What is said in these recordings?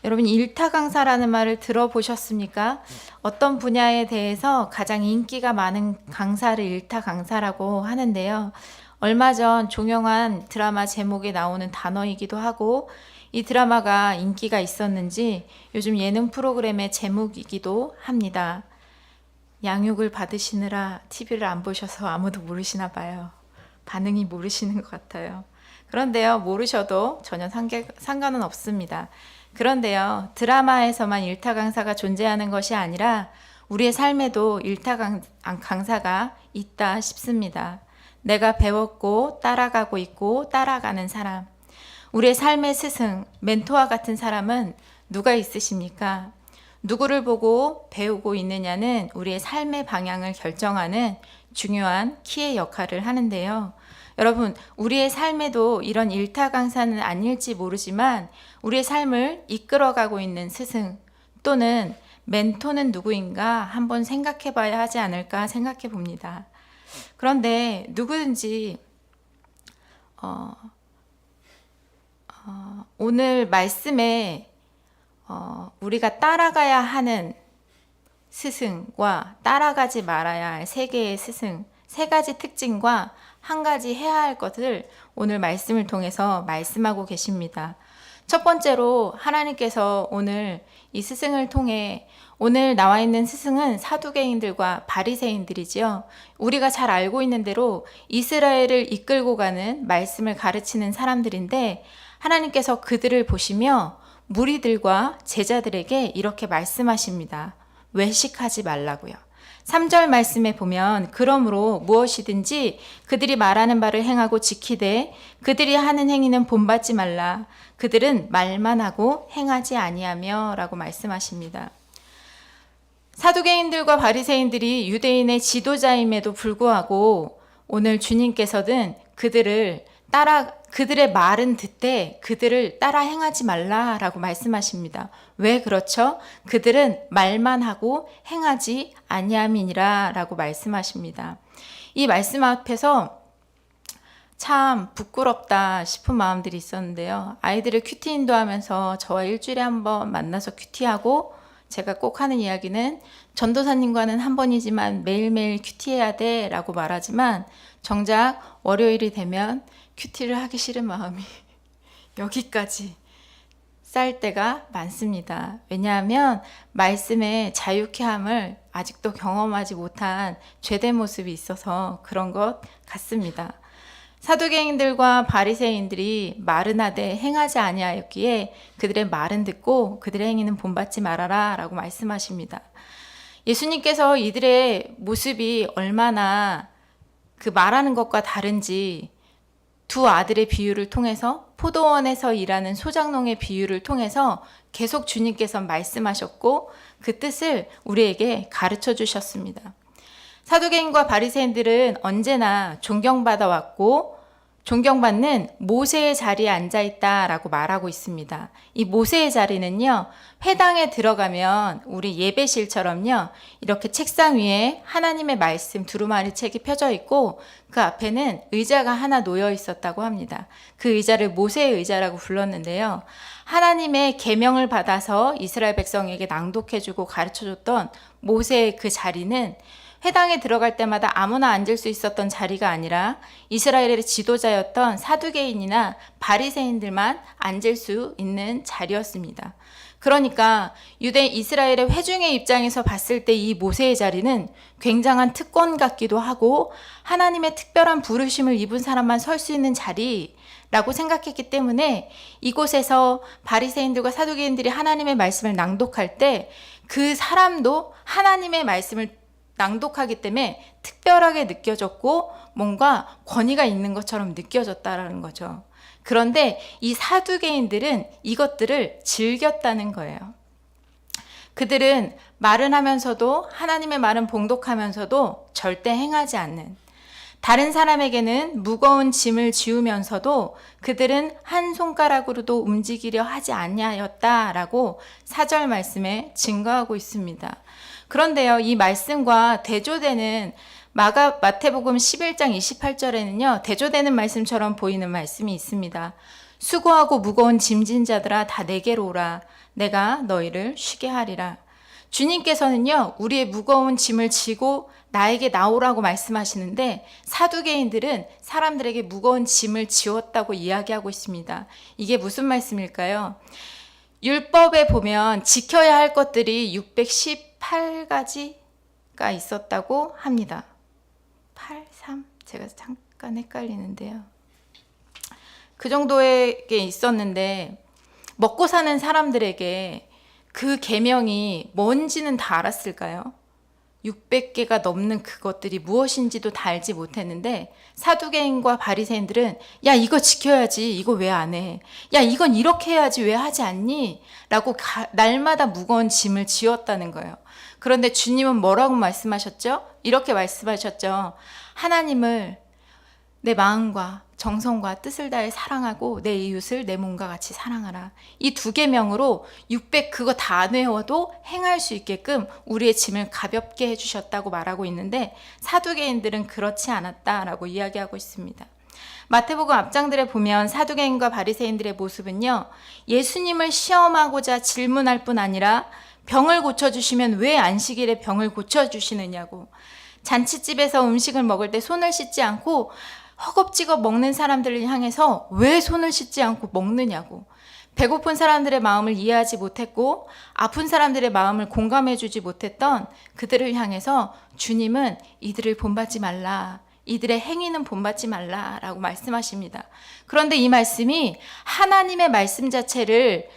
여러분 일타 강사라는 말을 들어보셨습니까? 어떤 분야에 대해서 가장 인기가 많은 강사를 일타 강사라고 하는데요. 얼마 전 종영한 드라마 제목에 나오는 단어이기도 하고 이 드라마가 인기가 있었는지 요즘 예능 프로그램의 제목이기도 합니다. 양육을 받으시느라 TV를 안 보셔서 아무도 모르시나 봐요. 반응이 모르시는 것 같아요. 그런데요, 모르셔도 전혀 상관은 없습니다. 그런데요, 드라마에서만 일타 강사가 존재하는 것이 아니라 우리의 삶에도 일타 강사가 있다 싶습니다. 내가 배웠고 따라가고 있고 따라가는 사람. 우리의 삶의 스승, 멘토와 같은 사람은 누가 있으십니까? 누구를 보고 배우고 있느냐는 우리의 삶의 방향을 결정하는 중요한 키의 역할을 하는데요. 여러분, 우리의 삶에도 이런 일타 강사는 아닐지 모르지만 우리의 삶을 이끌어가고 있는 스승 또는 멘토는 누구인가 한번 생각해 봐야 하지 않을까 생각해 봅니다. 그런데 누구든지 오늘 말씀에 우리가 따라가야 하는 스승과 따라가지 말아야 할 세 개의 스승, 세 가지 특징과 한 가지 해야 할 것을 오늘 말씀을 통해서 말씀하고 계십니다. 첫 번째로 하나님께서 오늘 이 스승을 통해 오늘 나와 있는 스승은 사두개인들과 바리새인들이지요. 우리가 잘 알고 있는 대로 이스라엘을 이끌고 가는 말씀을 가르치는 사람들인데 하나님께서 그들을 보시며 무리들과 제자들에게 이렇게 말씀하십니다. 외식하지 말라고요. 3절 말씀에 보면 그러므로 무엇이든지 그들이 말하는 바를 행하고 지키되 그들이 하는 행위는 본받지 말라. 그들은 말만 하고 행하지 아니하며 라고 말씀하십니다. 사두개인들과 바리새인들이 유대인의 지도자임에도 불구하고 오늘 주님께서는 그들의 말은 듣되 그들을 따라 행하지 말라라고 말씀하십니다. 왜 그렇죠? 그들은 말만 하고 행하지 아니함이니라 라고 말씀하십니다. 이 말씀 앞에서 참 부끄럽다 싶은 마음들이 있었는데요. 아이들을 큐티 인도하면서 저와 일주일에 한 번 만나서 큐티하고 제가 꼭 하는 이야기는 전도사님과는 한 번이지만 매일매일 큐티해야 돼 라고 말하지만 정작 월요일이 되면 큐티를 하기 싫은 마음이 여기까지 쌓일 때가 많습니다. 왜냐하면 말씀의 자유케함을 아직도 경험하지 못한 죄된 모습이 있어서 그런 것 같습니다. 사두개인들과 바리새인들이 말은 하되 행하지 아니하였기에 그들의 말은 듣고 그들의 행위는 본받지 말아라 라고 말씀하십니다. 예수님께서 이들의 모습이 얼마나 그 말하는 것과 다른지 두 아들의 비유를 통해서 포도원에서 일하는 소작농의 비유를 통해서 계속 주님께서 말씀하셨고 그 뜻을 우리에게 가르쳐 주셨습니다. 사두개인과 바리새인들은 언제나 존경받아 왔고 존경받는 모세의 자리에 앉아 있다라고 말하고 있습니다. 이 모세의 자리는요, 회당에 들어가면 우리 예배실처럼요, 이렇게 책상 위에 하나님의 말씀 두루마리 책이 펴져 있고 그 앞에는 의자가 하나 놓여 있었다고 합니다. 그 의자를 모세의 의자라고 불렀는데요. 하나님의 계명을 받아서 이스라엘 백성에게 낭독해주고 가르쳐줬던 모세의 그 자리는 회당에 들어갈 때마다 아무나 앉을 수 있었던 자리가 아니라 이스라엘의 지도자였던 사두개인이나 바리새인들만 앉을 수 있는 자리였습니다. 그러니까 유대 이스라엘의 회중의 입장에서 봤을 때 이 모세의 자리는 굉장한 특권 같기도 하고 하나님의 특별한 부르심을 입은 사람만 설 수 있는 자리라고 생각했기 때문에 이곳에서 바리새인들과 사두개인들이 하나님의 말씀을 낭독할 때 그 사람도 하나님의 말씀을 낭독하기 때문에 특별하게 느껴졌고 뭔가 권위가 있는 것처럼 느껴졌다라는 거죠. 그런데 이 사두개인들은 이것들을 즐겼다는 거예요. 그들은 말은 하면서도 하나님의 말은 봉독하면서도 절대 행하지 않는, 다른 사람에게는 무거운 짐을 지우면서도 그들은 한 손가락으로도 움직이려 하지 아니하였다라고 4절 말씀에 증거하고 있습니다. 그런데요, 이 말씀과 대조되는 마태복음 11장 28절에는요, 대조되는 말씀처럼 보이는 말씀이 있습니다. 수고하고 무거운 짐진 자들아 다 내게로 오라. 내가 너희를 쉬게 하리라. 주님께서는요, 우리의 무거운 짐을 지고 나에게 나오라고 말씀하시는데 사두개인들은 사람들에게 무거운 짐을 지웠다고 이야기하고 있습니다. 이게 무슨 말씀일까요? 율법에 보면 지켜야 할 것들이 618가지가 있었다고 합니다. 83? 제가 잠깐 헷갈리는데요. 그 정도의 게 있었는데 먹고 사는 사람들에게 그 계명이 뭔지는 다 알았을까요? 600개가 넘는 그것들이 무엇인지도 다 알지 못했는데 사두개인과 바리새인들은 야 이거 지켜야지 이거 왜 안 해? 야 이건 이렇게 해야지 왜 하지 않니? 라고 날마다 무거운 짐을 지었다는 거예요. 그런데 주님은 뭐라고 말씀하셨죠? 이렇게 말씀하셨죠. 하나님을 내 마음과 정성과 뜻을 다해 사랑하고 내 이웃을 내 몸과 같이 사랑하라. 이 두 계명으로 600 그거 다 안 외워도 행할 수 있게끔 우리의 짐을 가볍게 해주셨다고 말하고 있는데 사두개인들은 그렇지 않았다라고 이야기하고 있습니다. 마태복음 앞장들에 보면 사두개인과 바리새인들의 모습은요, 예수님을 시험하고자 질문할 뿐 아니라 병을 고쳐주시면 왜 안식일에 병을 고쳐주시느냐고, 잔치집에서 음식을 먹을 때 손을 씻지 않고 허겁지겁 먹는 사람들을 향해서 왜 손을 씻지 않고 먹느냐고, 배고픈 사람들의 마음을 이해하지 못했고 아픈 사람들의 마음을 공감해주지 못했던 그들을 향해서 주님은 이들을 본받지 말라, 이들의 행위는 본받지 말라라고 말씀하십니다. 그런데 이 말씀이 하나님의 말씀 자체를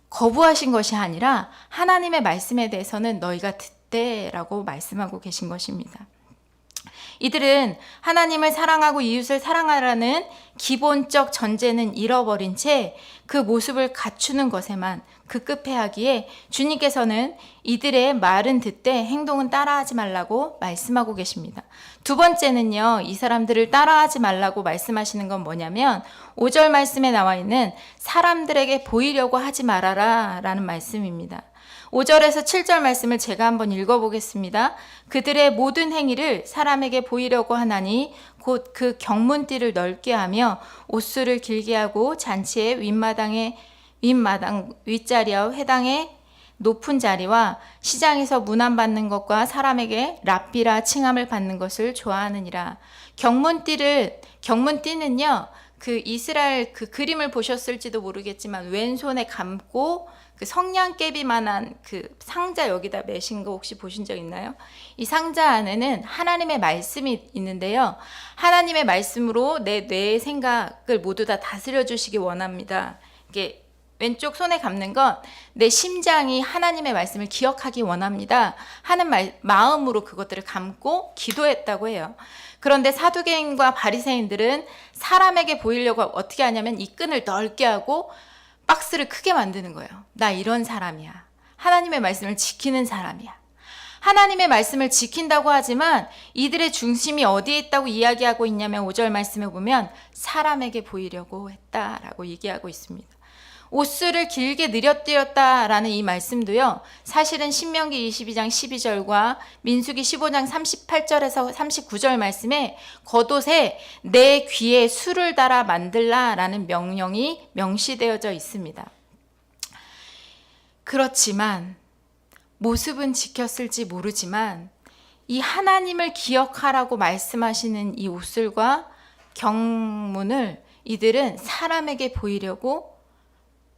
거부하신 것이 아니라 하나님의 말씀에 대해서는 너희가 듣되라고 말씀하고 계신 것입니다. 이들은 하나님을 사랑하고 이웃을 사랑하라는 기본적 전제는 잃어버린 채 그 모습을 갖추는 것에만 급급해하기에 주님께서는 이들의 말은 듣되 행동은 따라하지 말라고 말씀하고 계십니다. 두 번째는요, 이 사람들을 따라하지 말라고 말씀하시는 건 뭐냐면 5절 말씀에 나와 있는 사람들에게 보이려고 하지 말아라 라는 말씀입니다. 5절에서 7절 말씀을 제가 한번 읽어보겠습니다. 그들의 모든 행위를 사람에게 보이려고 하나니 곧 그 경문띠를 넓게 하며 옷수를 길게 하고 잔치의 윗마당 윗자리와 회당의 높은 자리와 시장에서 문안받는 것과 사람에게 랍비라 칭함을 받는 것을 좋아하느니라. 경문띠는요, 그 이스라엘 그 그림을 보셨을지도 모르겠지만 왼손에 감고 그 성냥개비만한 그 상자 여기다 매신 거 혹시 보신 적 있나요? 이 상자 안에는 하나님의 말씀이 있는데요. 하나님의 말씀으로 내 뇌의 생각을 모두 다 다스려 주시기 원합니다. 이게 왼쪽 손에 감는 건 내 심장이 하나님의 말씀을 기억하기 원합니다 하는 마음으로 그것들을 감고 기도했다고 해요. 그런데 사두개인과 바리새인들은 사람에게 보이려고 어떻게 하냐면 이 끈을 넓게 하고 박스를 크게 만드는 거예요. 나 이런 사람이야. 하나님의 말씀을 지키는 사람이야. 하나님의 말씀을 지킨다고 하지만 이들의 중심이 어디에 있다고 이야기하고 있냐면 5절 말씀에 보면 사람에게 보이려고 했다라고 얘기하고 있습니다. 옷수를 길게 느려뜨렸다라는 이 말씀도요, 사실은 신명기 22장 12절과 민수기 15장 38절에서 39절 말씀에 겉옷에 내 귀에 수를 달아 만들라라는 명령이 명시되어져 있습니다. 그렇지만 모습은 지켰을지 모르지만 이 하나님을 기억하라고 말씀하시는 이 옷술과 경문을 이들은 사람에게 보이려고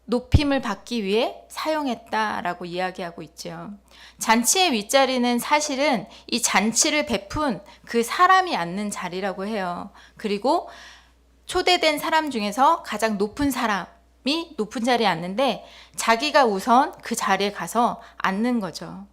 높임을 받기 위해 사용했다라고 이야기하고 있죠. 잔치의 윗자리는 사실은 이 잔치를 베푼 그 사람이 앉는 자리라고 해요. 그리고 초대된 사람 중에서 가장 높은 사람이 높은 자리에 앉는데 자기가 우선 그 자리에 가서 앉는 거죠.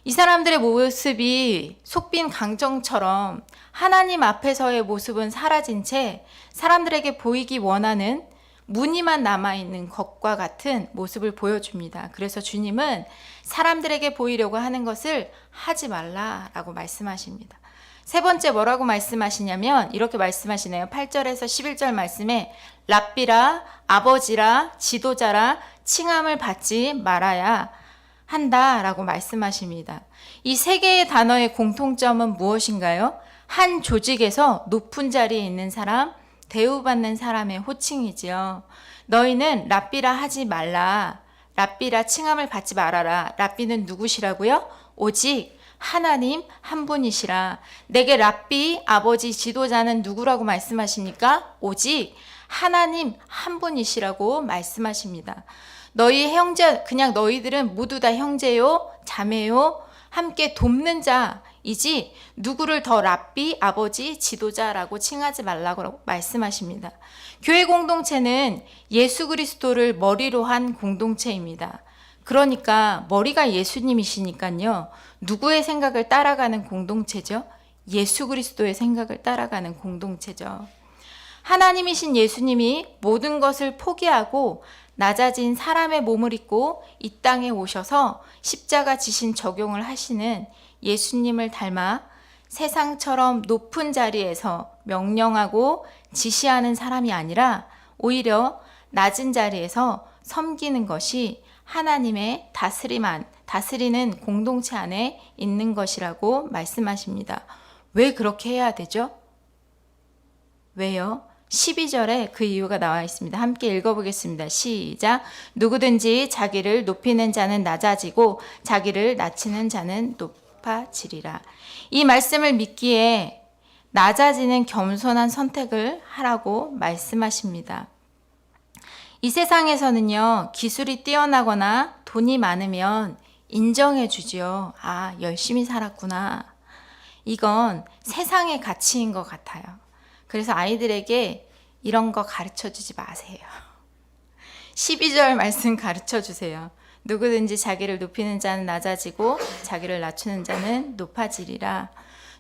이 사람들의 모습이 속빈 강정처럼 하나님 앞에서의 모습은 사라진 채 사람들에게 보이기 원하는 무늬만 남아있는 것과 같은 모습을 보여줍니다. 그래서 주님은 사람들에게 보이려고 하는 것을 하지 말라라고 말씀하십니다. 세 번째 뭐라고 말씀하시냐면 이렇게 말씀하시네요. 8절에서 11절 말씀에 랍비라, 아버지라, 지도자라 칭함을 받지 말아야 한다라고 말씀하십니다. 이 세 개의 단어의 공통점은 무엇인가요? 한 조직에서 높은 자리에 있는 사람, 대우받는 사람의 호칭이지요. 너희는 랍비라 하지 말라. 랍비라 칭함을 받지 말아라. 랍비는 누구시라고요? 오직 하나님 한 분이시라. 내게 랍비 아버지 지도자는 누구라고 말씀하십니까? 오직 하나님 한 분이시라고 말씀하십니다. 너희 형제, 그냥 너희들은 모두 다 형제요, 자매요, 함께 돕는 자이지 누구를 더 랍비, 아버지, 지도자라고 칭하지 말라고 말씀하십니다. 교회 공동체는 예수 그리스도를 머리로 한 공동체입니다. 그러니까 머리가 예수님이시니까요. 누구의 생각을 따라가는 공동체죠? 예수 그리스도의 생각을 따라가는 공동체죠. 하나님이신 예수님이 모든 것을 포기하고 낮아진 사람의 몸을 입고 이 땅에 오셔서 십자가 지신 적용을 하시는 예수님을 닮아 세상처럼 높은 자리에서 명령하고 지시하는 사람이 아니라 오히려 낮은 자리에서 섬기는 것이 하나님의 다스리는 공동체 안에 있는 것이라고 말씀하십니다. 왜 그렇게 해야 되죠? 왜요? 12절에 그 이유가 나와 있습니다. 함께 읽어보겠습니다. 시작. 누구든지 자기를 높이는 자는 낮아지고 자기를 낮추는 자는 높아지리라. 이 말씀을 믿기에 낮아지는 겸손한 선택을 하라고 말씀하십니다. 이 세상에서는요, 기술이 뛰어나거나 돈이 많으면 인정해 주지요. 아, 열심히 살았구나. 이건 세상의 가치인 것 같아요. 그래서 아이들에게 이런 거 가르쳐 주지 마세요. 12절 말씀 가르쳐 주세요. 누구든지 자기를 높이는 자는 낮아지고 자기를 낮추는 자는 높아지리라.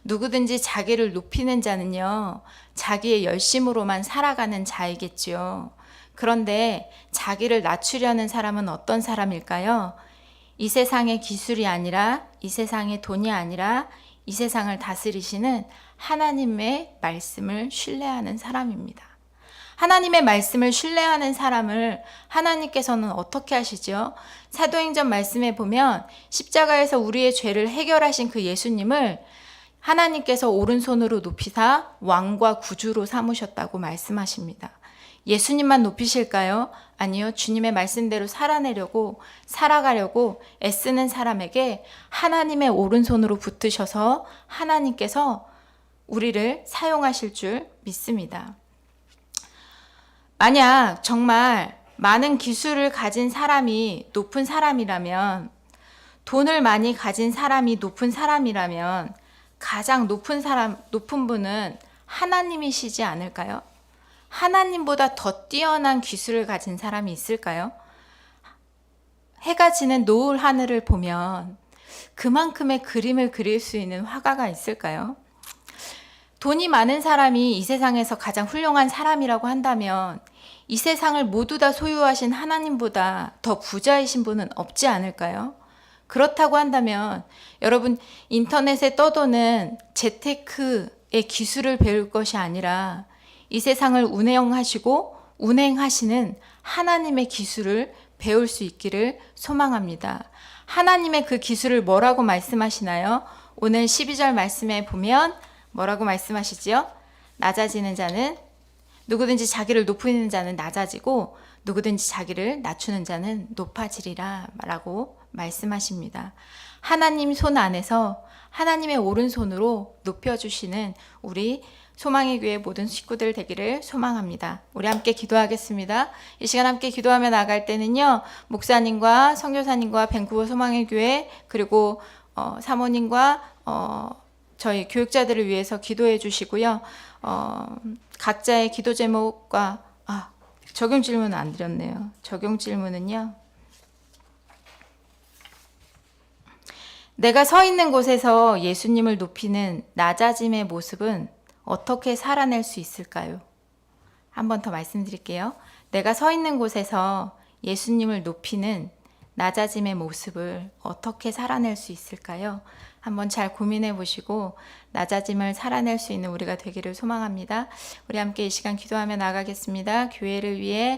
누구든지 자기를 높이는 자는요, 자기의 열심으로만 살아가는 자이겠지요. 그런데 자기를 낮추려는 사람은 어떤 사람일까요? 이 세상의 기술이 아니라, 이 세상의 돈이 아니라 이 세상을 다스리시는 하나님의 말씀을 신뢰하는 사람입니다. 하나님의 말씀을 신뢰하는 사람을 하나님께서는 어떻게 하시죠? 사도행전 말씀에 보면 십자가에서 우리의 죄를 해결하신 그 예수님을 하나님께서 오른손으로 높이사 왕과 구주로 삼으셨다고 말씀하십니다. 예수님만 높이실까요? 아니요. 주님의 말씀대로 살아가려고 애쓰는 사람에게 하나님의 오른손으로 붙으셔서 하나님께서 우리를 사용하실 줄 믿습니다. 만약 정말 많은 기술을 가진 사람이 높은 사람이라면, 돈을 많이 가진 사람이 높은 사람이라면 가장 높은 분은 하나님이시지 않을까요? 하나님보다 더 뛰어난 기술을 가진 사람이 있을까요? 해가 지는 노을 하늘을 보면 그만큼의 그림을 그릴 수 있는 화가가 있을까요? 돈이 많은 사람이 이 세상에서 가장 훌륭한 사람이라고 한다면 이 세상을 모두 다 소유하신 하나님보다 더 부자이신 분은 없지 않을까요? 그렇다고 한다면 여러분, 인터넷에 떠도는 재테크의 기술을 배울 것이 아니라 이 세상을 운행하시는 하나님의 기술을 배울 수 있기를 소망합니다. 하나님의 그 기술을 뭐라고 말씀하시나요? 오늘 12절 말씀에 보면 뭐라고 말씀하시지요? 낮아지는 자는, 누구든지 자기를 높이는 자는 낮아지고 누구든지 자기를 낮추는 자는 높아지리라 라고 말씀하십니다. 하나님 손 안에서 하나님의 오른손으로 높여주시는 우리 소망의 교회 모든 식구들 되기를 소망합니다. 우리 함께 기도하겠습니다. 이 시간 함께 기도하며 나갈 때는요, 목사님과 선교사님과 밴쿠버 소망의 교회 그리고 사모님과 저희 교육자들을 위해서 기도해 주시고요. 각자의 기도 제목과 적용 질문은 안 드렸네요. 적용 질문은요. 내가 서 있는 곳에서 예수님을 높이는 낮아짐의 모습은 어떻게 살아낼 수 있을까요? 한 번 더 말씀드릴게요. 내가 서 있는 곳에서 예수님을 높이는 낮아짐의 모습을 어떻게 살아낼 수 있을까요? 한번 잘 고민해 보시고 낮아짐을 살아낼 수 있는 우리가 되기를 소망합니다. 우리 함께 이 시간 기도하며 나가겠습니다. 교회를 위해